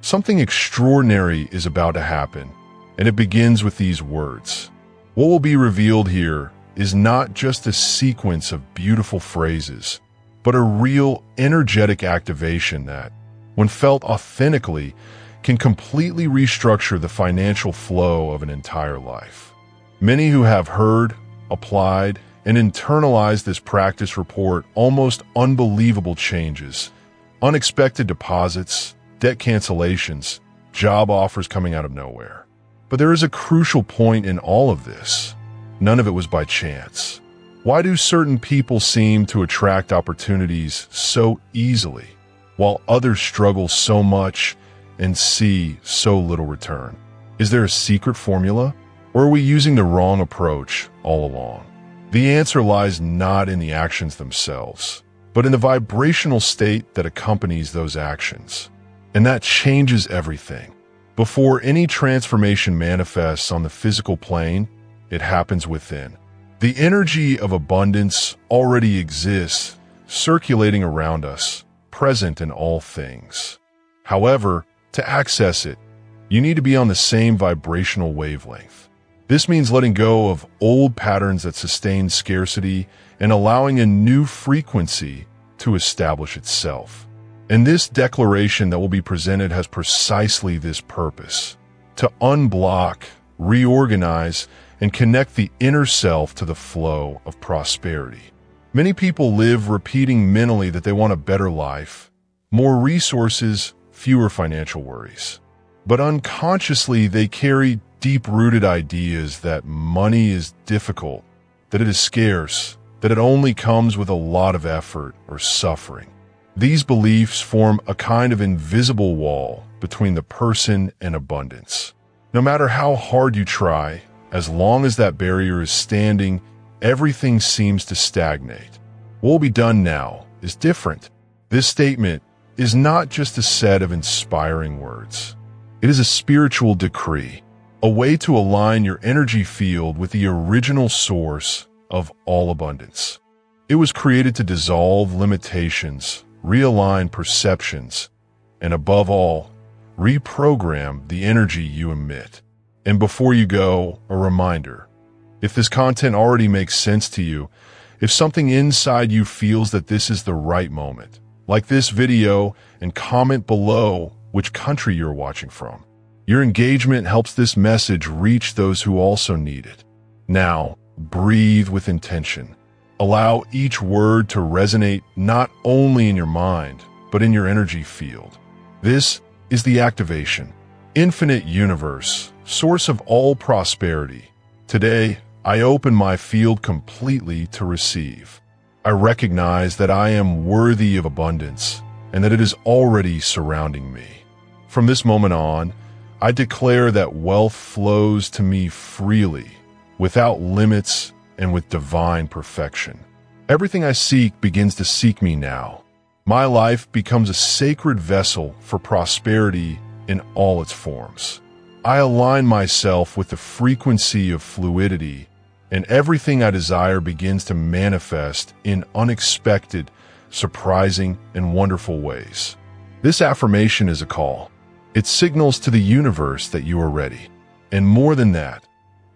Something extraordinary is about to happen, and it begins with these words. What will be revealed here is not just a sequence of beautiful phrases, but a real energetic activation that, when felt authentically, can completely restructure the financial flow of an entire life. Many who have heard, applied, and internalized this practice report almost unbelievable changes, unexpected deposits, debt cancellations, job offers coming out of nowhere. But there is a crucial point in all of this. None of it was by chance. Why do certain people seem to attract opportunities so easily, while others struggle so much and see so little return? Is there a secret formula, or are we using the wrong approach all along? The answer lies not in the actions themselves, but in the vibrational state that accompanies those actions. And that changes everything. Before any transformation manifests on the physical plane, it happens within. The energy of abundance already exists, circulating around us, present in all things. However, to access it, you need to be on the same vibrational wavelength. This means letting go of old patterns that sustain scarcity and allowing a new frequency to establish itself. And this declaration that will be presented has precisely this purpose: to unblock, reorganize, and connect the inner self to the flow of prosperity. Many people live repeating mentally that they want a better life, more resources, fewer financial worries. But unconsciously, they carry deep-rooted ideas that money is difficult, that it is scarce, that it only comes with a lot of effort or suffering. These beliefs form a kind of invisible wall between the person and abundance. No matter how hard you try, as long as that barrier is standing, everything seems to stagnate. What will be done now is different. This statement is not just a set of inspiring words. It is a spiritual decree, a way to align your energy field with the original source of all abundance. It was created to dissolve limitations, realign perceptions, and above all, reprogram the energy you emit. And before you go, a reminder. If this content already makes sense to you, if something inside you feels that this is the right moment, like this video and comment below which country you're watching from. Your engagement helps this message reach those who also need it. Now, breathe with intention. Allow each word to resonate not only in your mind, but in your energy field. This is the activation. Infinite universe, source of all prosperity. Today, I open my field completely to receive. I recognize that I am worthy of abundance and that it is already surrounding me. From this moment on, I declare that wealth flows to me freely, without limits and with divine perfection. Everything I seek begins to seek me now. My life becomes a sacred vessel for prosperity in all its forms. I align myself with the frequency of fluidity, and everything I desire begins to manifest in unexpected, surprising, and wonderful ways. This affirmation is a call. It signals to the universe that you are ready, and more than that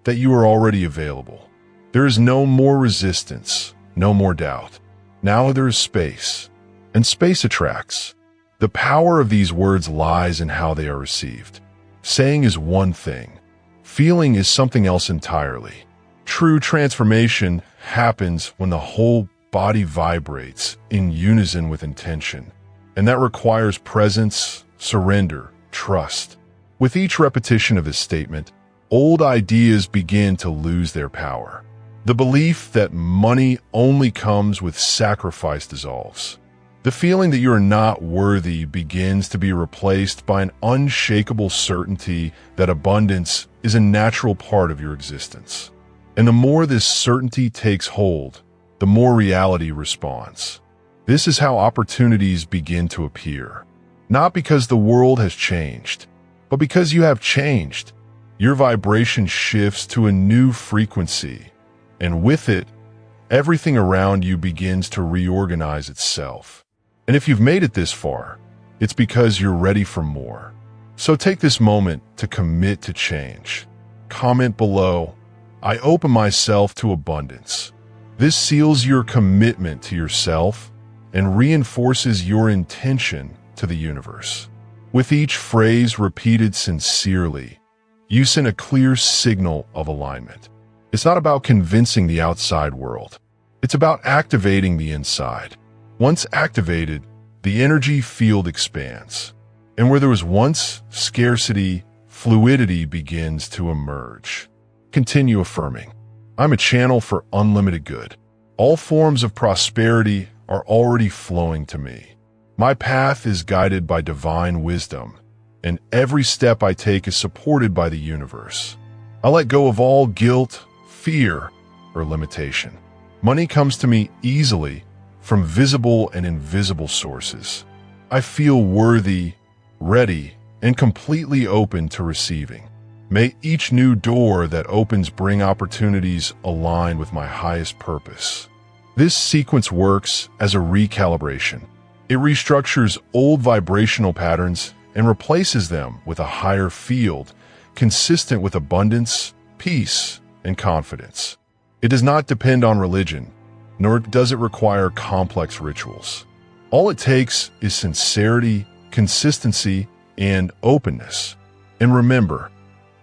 you are already available. There is no more resistance, no more doubt. Now there is space, and space attracts. The power of these words lies in how they are received. Saying is one thing. Feeling is something else entirely. True transformation happens when the whole body vibrates in unison with intention, and that requires presence, surrender, trust. With each repetition of this statement, old ideas begin to lose their power. The belief that money only comes with sacrifice dissolves. The feeling that you are not worthy begins to be replaced by an unshakable certainty that abundance is a natural part of your existence. And the more this certainty takes hold, the more reality responds. This is how opportunities begin to appear. Not because the world has changed, but because you have changed. Your vibration shifts to a new frequency, and with it, everything around you begins to reorganize itself. And if you've made it this far, it's because you're ready for more. So take this moment to commit to change. Comment below, "I open myself to abundance." This seals your commitment to yourself and reinforces your intention to the universe. With each phrase repeated sincerely, you send a clear signal of alignment. It's not about convincing the outside world. It's about activating the inside. Once activated, the energy field expands. And where there was once scarcity, fluidity begins to emerge. Continue affirming, "I'm a channel for unlimited good. All forms of prosperity are already flowing to me. My path is guided by divine wisdom, and every step I take is supported by the universe. I let go of all guilt, fear, or limitation. Money comes to me easily from visible and invisible sources. I feel worthy, ready, and completely open to receiving. May each new door that opens bring opportunities aligned with my highest purpose." This sequence works as a recalibration. It restructures old vibrational patterns and replaces them with a higher field, consistent with abundance, peace, and confidence. It does not depend on religion, nor does it require complex rituals. All it takes is sincerity, consistency, and openness. And remember,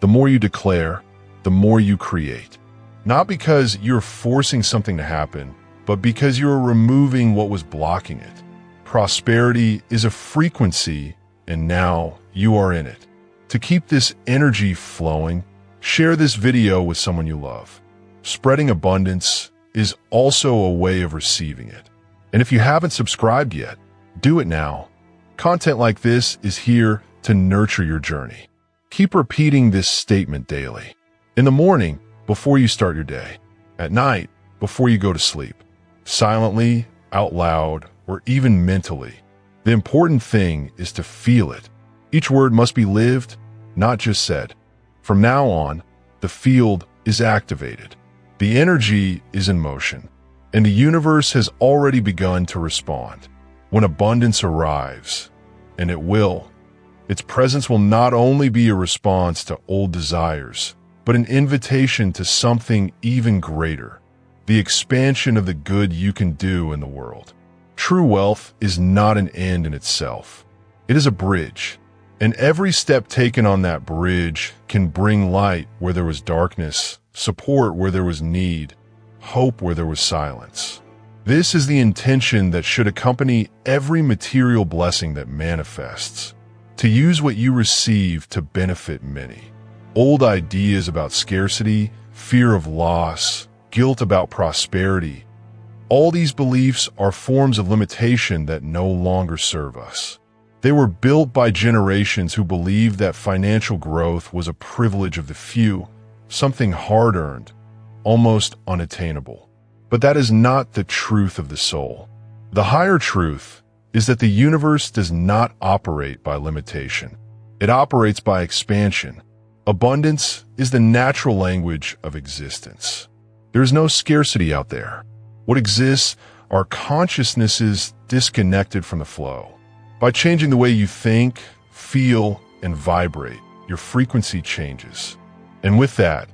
the more you declare, the more you create. Not because you're forcing something to happen, but because you're removing what was blocking it. Prosperity is a frequency, and now you are in it. To keep this energy flowing, share this video with someone you love. Spreading abundance is also a way of receiving it. And if you haven't subscribed yet, do it now. Content like this is here to nurture your journey. Keep repeating this statement daily. In the morning, before you start your day. At night, before you go to sleep. Silently, out loud, or even mentally. The important thing is to feel it. Each word must be lived, not just said. From now on, the field is activated. The energy is in motion, and the universe has already begun to respond. When abundance arrives, and it will, its presence will not only be a response to old desires, but an invitation to something even greater, the expansion of the good you can do in the world. True wealth is not an end in itself. It is a bridge, and every step taken on that bridge can bring light where there was darkness, support where there was need, hope where there was silence. This is the intention that should accompany every material blessing that manifests. To use what you receive to benefit many. Old ideas about scarcity, fear of loss, guilt about prosperity. All these beliefs are forms of limitation that no longer serve us. They were built by generations who believed that financial growth was a privilege of the few, something hard-earned, almost unattainable. But that is not the truth of the soul. The higher truth is that the universe does not operate by limitation. It operates by expansion. Abundance is the natural language of existence. There is no scarcity out there. What exists are consciousnesses disconnected from the flow. By changing the way you think, feel, and vibrate, your frequency changes. And with that,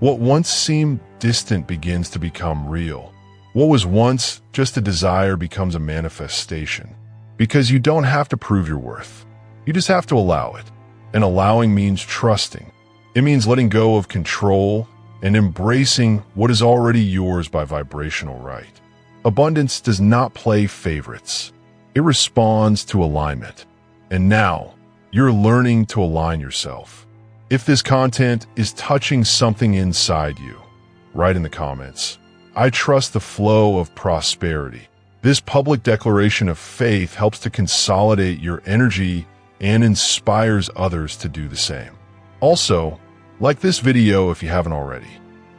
what once seemed distant begins to become real. What was once just a desire becomes a manifestation. Because you don't have to prove your worth. You just have to allow it. And allowing means trusting. It means letting go of control and embracing what is already yours by vibrational right. Abundance does not play favorites. It responds to alignment. And now, you're learning to align yourself. If this content is touching something inside you, write in the comments, "I trust the flow of prosperity." This public declaration of faith helps to consolidate your energy and inspires others to do the same. Also, like this video if you haven't already.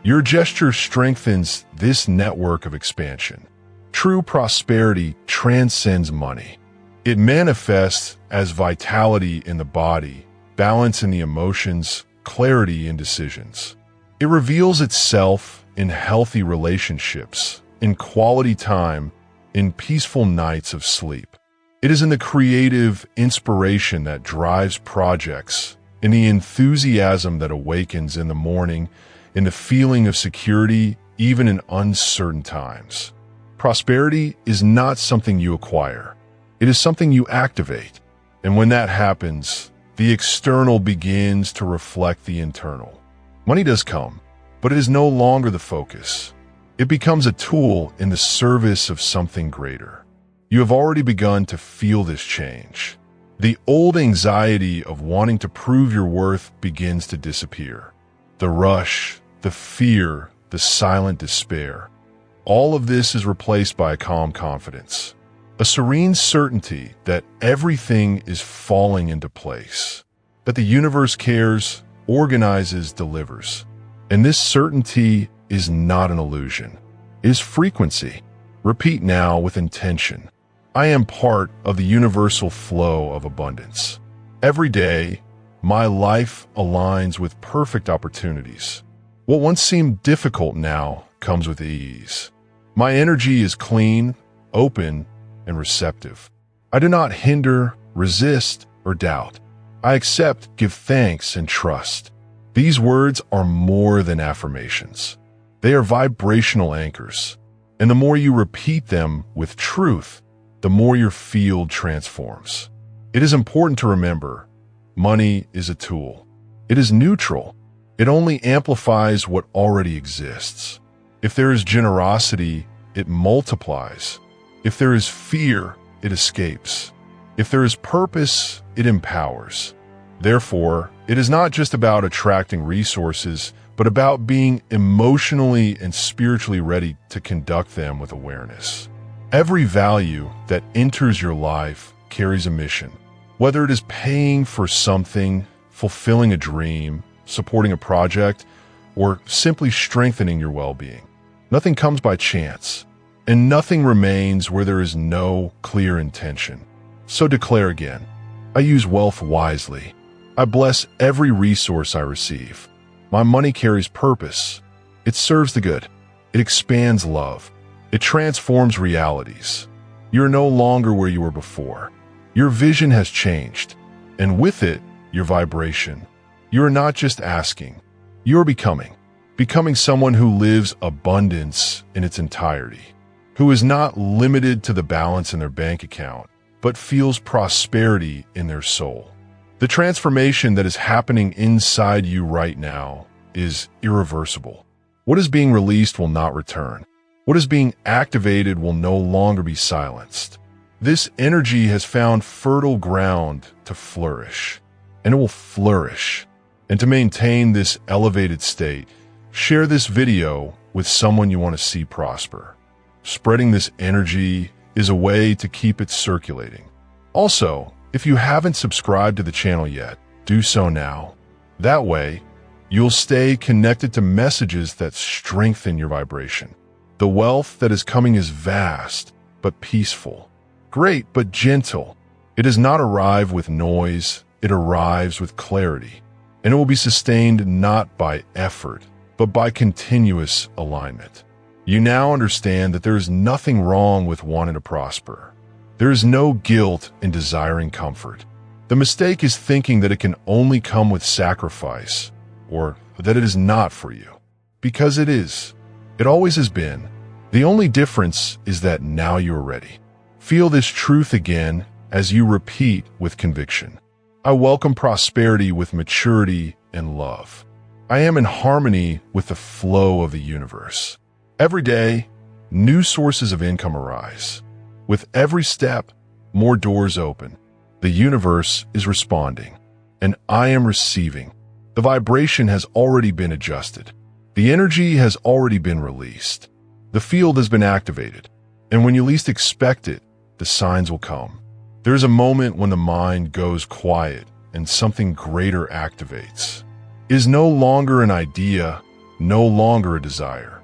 Your gesture strengthens this network of expansion. True prosperity transcends money. It manifests as vitality in the body, balance in the emotions, clarity in decisions. It reveals itself in healthy relationships, in quality time, in peaceful nights of sleep. It is in the creative inspiration that drives projects, in the enthusiasm that awakens in the morning, in the feeling of security even in uncertain times. Prosperity is not something you acquire. It is something you activate. And when that happens, the external begins to reflect the internal. Money does come, but it is no longer the focus. It becomes a tool in the service of something greater. You have already begun to feel this change. The old anxiety of wanting to prove your worth begins to disappear. The rush, the fear, the silent despair. All of this is replaced by a calm confidence, a serene certainty that everything is falling into place, that the universe cares, organizes, delivers. And this certainty is not an illusion. It is frequency. Repeat now with intention. I am part of the universal flow of abundance. Every day, my life aligns with perfect opportunities. What once seemed difficult now comes with ease. My energy is clean, open, and receptive. I do not hinder, resist, or doubt. I accept, give thanks, and trust. These words are more than affirmations. They are vibrational anchors. And the more you repeat them with truth, the more your field transforms. It is important to remember, money is a tool. It is neutral. It only amplifies what already exists. If there is generosity, it multiplies. If there is fear, it escapes. If there is purpose, it empowers. Therefore, it is not just about attracting resources, but about being emotionally and spiritually ready to conduct them with awareness. Every value that enters your life carries a mission. Whether it is paying for something, fulfilling a dream, supporting a project, or simply strengthening your well-being. Nothing comes by chance, and nothing remains where there is no clear intention. So declare again, I use wealth wisely. I bless every resource I receive. My money carries purpose. It serves the good. It expands love. It transforms realities. You're no longer where you were before. Your vision has changed, and with it, your vibration. You are not just asking. You are becoming someone who lives abundance in its entirety, who is not limited to the balance in their bank account, but feels prosperity in their soul. The transformation that is happening inside you right now is irreversible. What is being released will not return. What is being activated will no longer be silenced. This energy has found fertile ground to flourish, and it will flourish. And to maintain this elevated state, share this video with someone you want to see prosper. Spreading this energy is a way to keep it circulating. Also, if you haven't subscribed to the channel yet, do so now. That way, you'll stay connected to messages that strengthen your vibration. The wealth that is coming is vast, but peaceful. Great, but gentle. It does not arrive with noise, it arrives with clarity. And it will be sustained not by effort, but by continuous alignment. You now understand that there is nothing wrong with wanting to prosper. There is no guilt in desiring comfort. The mistake is thinking that it can only come with sacrifice, or that it is not for you. Because it is. It always has been. The only difference is that now you are ready. Feel this truth again as you repeat with conviction. I welcome prosperity with maturity and love. I am in harmony with the flow of the universe. Every day, new sources of income arise. With every step, more doors open. The universe is responding, and I am receiving. The vibration has already been adjusted. The energy has already been released. The field has been activated, and when you least expect it, the signs will come. There is a moment when the mind goes quiet and something greater activates. It is no longer an idea, no longer a desire.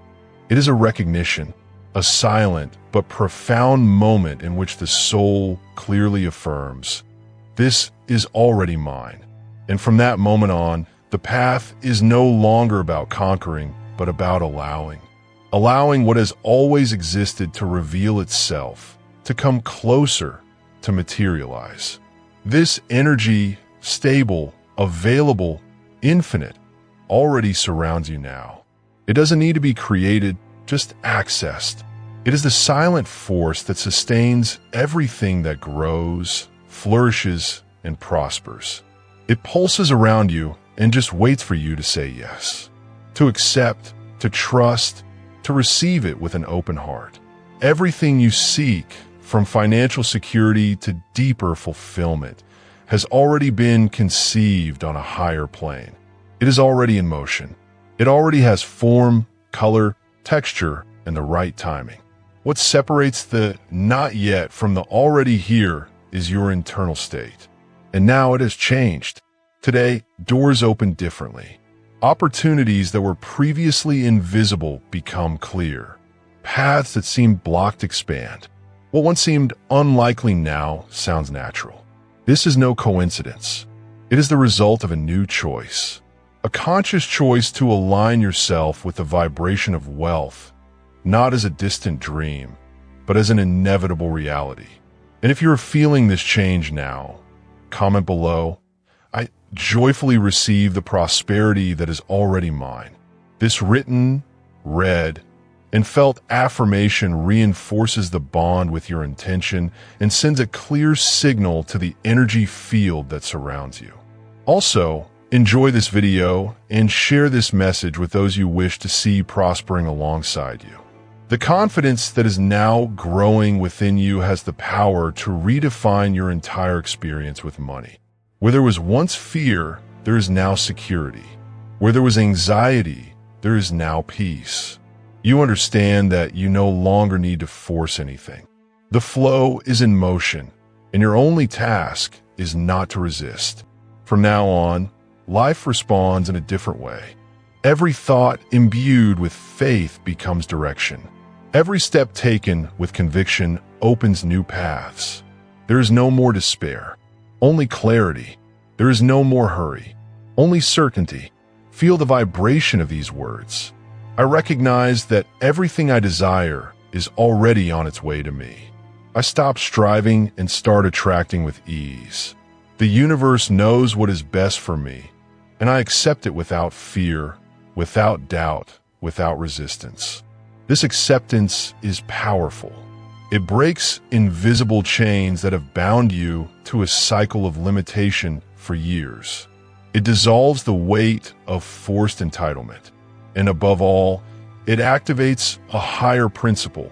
It is a recognition, a silent but profound moment in which the soul clearly affirms, this is already mine. And from that moment on, the path is no longer about conquering, but about allowing. Allowing what has always existed to reveal itself, to come closer, to materialize. This energy, stable, available, infinite, already surrounds you now. It doesn't need to be created, just accessed. It is the silent force that sustains everything that grows, flourishes, and prospers. It pulses around you and just waits for you to say yes, to accept, to trust, to receive it with an open heart. Everything you seek, from financial security to deeper fulfillment, has already been conceived on a higher plane. It is already in motion. It already has form, color, texture, and the right timing. What separates the not yet from the already here is your internal state. And now it has changed. Today, doors open differently. Opportunities that were previously invisible become clear. Paths that seemed blocked expand. What once seemed unlikely now sounds natural. This is no coincidence. It is the result of a new choice. A conscious choice to align yourself with the vibration of wealth, not as a distant dream, but as an inevitable reality. And if you're feeling this change now, comment below. I joyfully receive the prosperity that is already mine. This written, read, and felt affirmation reinforces the bond with your intention and sends a clear signal to the energy field that surrounds you. Also, enjoy this video and share this message with those you wish to see prospering alongside you. The confidence that is now growing within you has the power to redefine your entire experience with money. Where there was once fear, there is now security. Where there was anxiety, there is now peace. You understand that you no longer need to force anything. The flow is in motion, and your only task is not to resist. From now on, life responds in a different way. Every thought imbued with faith becomes direction. Every step taken with conviction opens new paths. There is no more despair, only clarity. There is no more hurry, only certainty. Feel the vibration of these words. I recognize that everything I desire is already on its way to me. I stop striving and start attracting with ease. The universe knows what is best for me, and I accept it without fear, without doubt, without resistance. This acceptance is powerful. It breaks invisible chains that have bound you to a cycle of limitation for years. It dissolves the weight of forced entitlement. And above all, it activates a higher principle,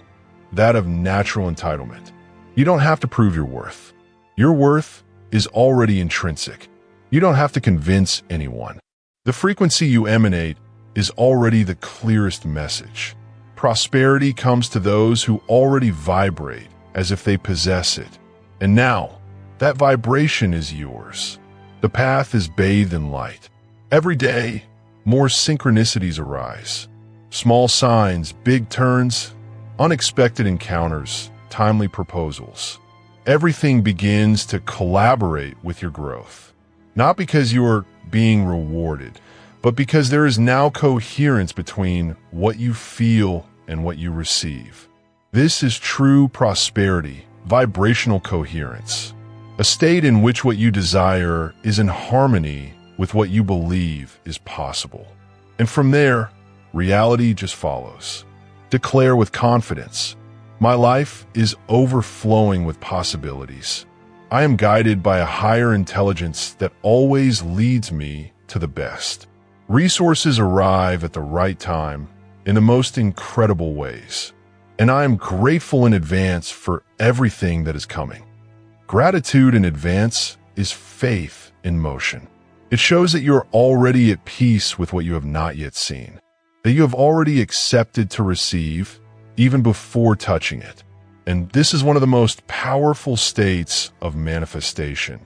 that of natural entitlement. You don't have to prove your worth. Your worth is already intrinsic. You don't have to convince anyone. The frequency you emanate is already the clearest message. Prosperity comes to those who already vibrate as if they possess it. And now, that vibration is yours. The path is bathed in light. Every day, more synchronicities arise. Small signs, big turns, unexpected encounters, timely proposals. Everything begins to collaborate with your growth. Not because you are being rewarded, but because there is now coherence between what you feel and what you receive. This is true prosperity, vibrational coherence, a state in which what you desire is in harmony with what you believe is possible. And from there, reality just follows. Declare with confidence, my life is overflowing with possibilities. I am guided by a higher intelligence that always leads me to the best. Resources arrive at the right time in the most incredible ways, and I am grateful in advance for everything that is coming. Gratitude in advance is faith in motion. It shows that you are already at peace with what you have not yet seen, that you have already accepted to receive even before touching it. And this is one of the most powerful states of manifestation,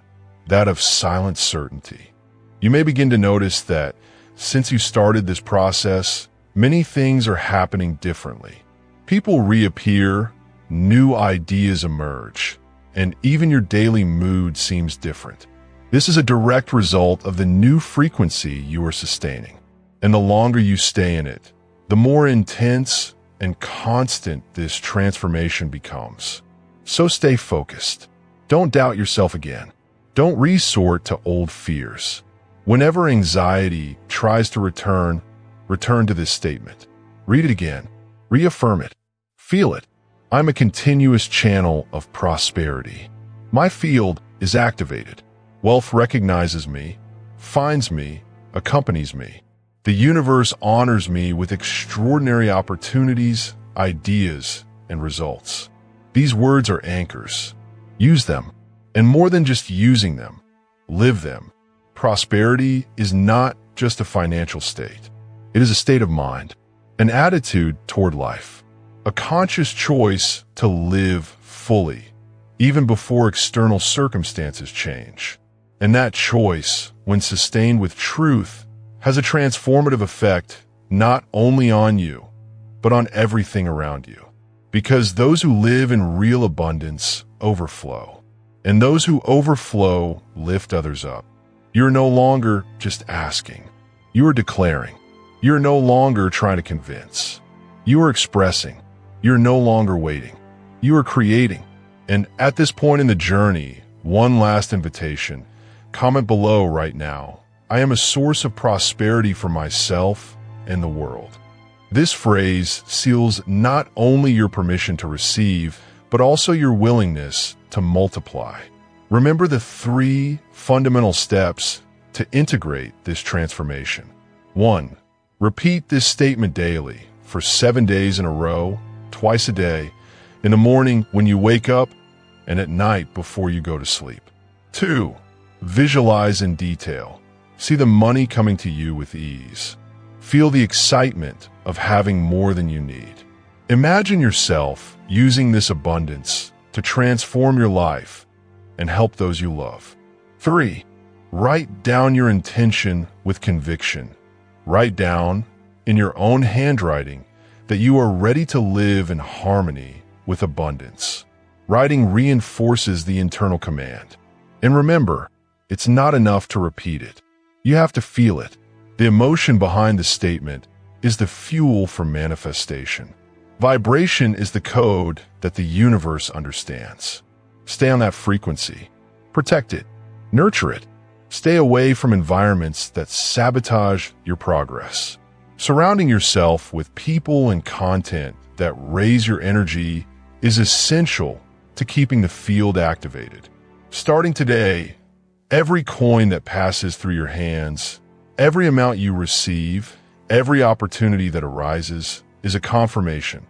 that of silent certainty. You may begin to notice that since you started this process, many things are happening differently. People reappear, new ideas emerge, and even your daily mood seems different. This is a direct result of the new frequency you are sustaining. And the longer you stay in it, the more intense and constant this transformation becomes. So stay focused. Don't doubt yourself again. Don't resort to old fears. Whenever anxiety tries to return to this statement. Read it again. Reaffirm it. Feel it. I'm a continuous channel of prosperity. My field is activated. Wealth recognizes me, finds me, accompanies me. The universe honors me with extraordinary opportunities, ideas, and results. These words are anchors. Use them. And more than just using them, live them. Prosperity is not just a financial state. It is a state of mind, an attitude toward life, a conscious choice to live fully, even before external circumstances change. And that choice, when sustained with truth, has a transformative effect not only on you, but on everything around you. Because those who live in real abundance overflow, and those who overflow lift others up. You're no longer just asking. You are declaring. You're no longer trying to convince. You are expressing. You're no longer waiting. You are creating. And at this point in the journey, one last invitation. Comment below right now. I am a source of prosperity for myself and the world. This phrase seals not only your permission to receive, but also your willingness to multiply. Remember the 3 fundamental steps to integrate this transformation. 1. Repeat this statement daily for 7 days in a row, twice a day, in the morning when you wake up and at night before you go to sleep. 2. Visualize in detail. See the money coming to you with ease. Feel the excitement of having more than you need. Imagine yourself using this abundance to transform your life and help those you love. 3. Write down your intention with conviction. Write down, in your own handwriting, that you are ready to live in harmony with abundance. Writing reinforces the internal command. And remember, it's not enough to repeat it. You have to feel it. The emotion behind the statement is the fuel for manifestation. Vibration is the code that the universe understands. Stay on that frequency. Protect it. Nurture it. Stay away from environments that sabotage your progress. Surrounding yourself with people and content that raise your energy is essential to keeping the field activated. Starting today, every coin that passes through your hands, every amount you receive, every opportunity that arises is a confirmation.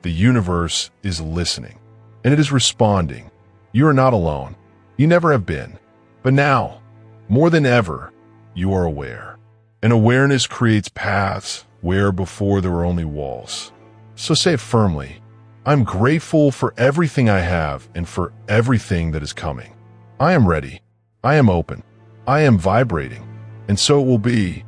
The universe is listening, and it is responding. You are not alone. You never have been. But now, more than ever, you are aware. And awareness creates paths where before there were only walls. So say it firmly. I'm grateful for everything I have and for everything that is coming. I am ready. I am open. I am vibrating. And so it will be.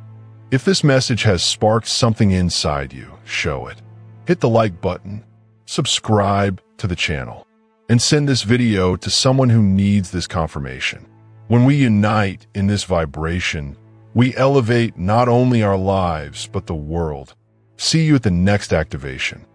If this message has sparked something inside you, show it. Hit the like button, subscribe to the channel, and send this video to someone who needs this confirmation. When we unite in this vibration, we elevate not only our lives, but the world. See you at the next activation.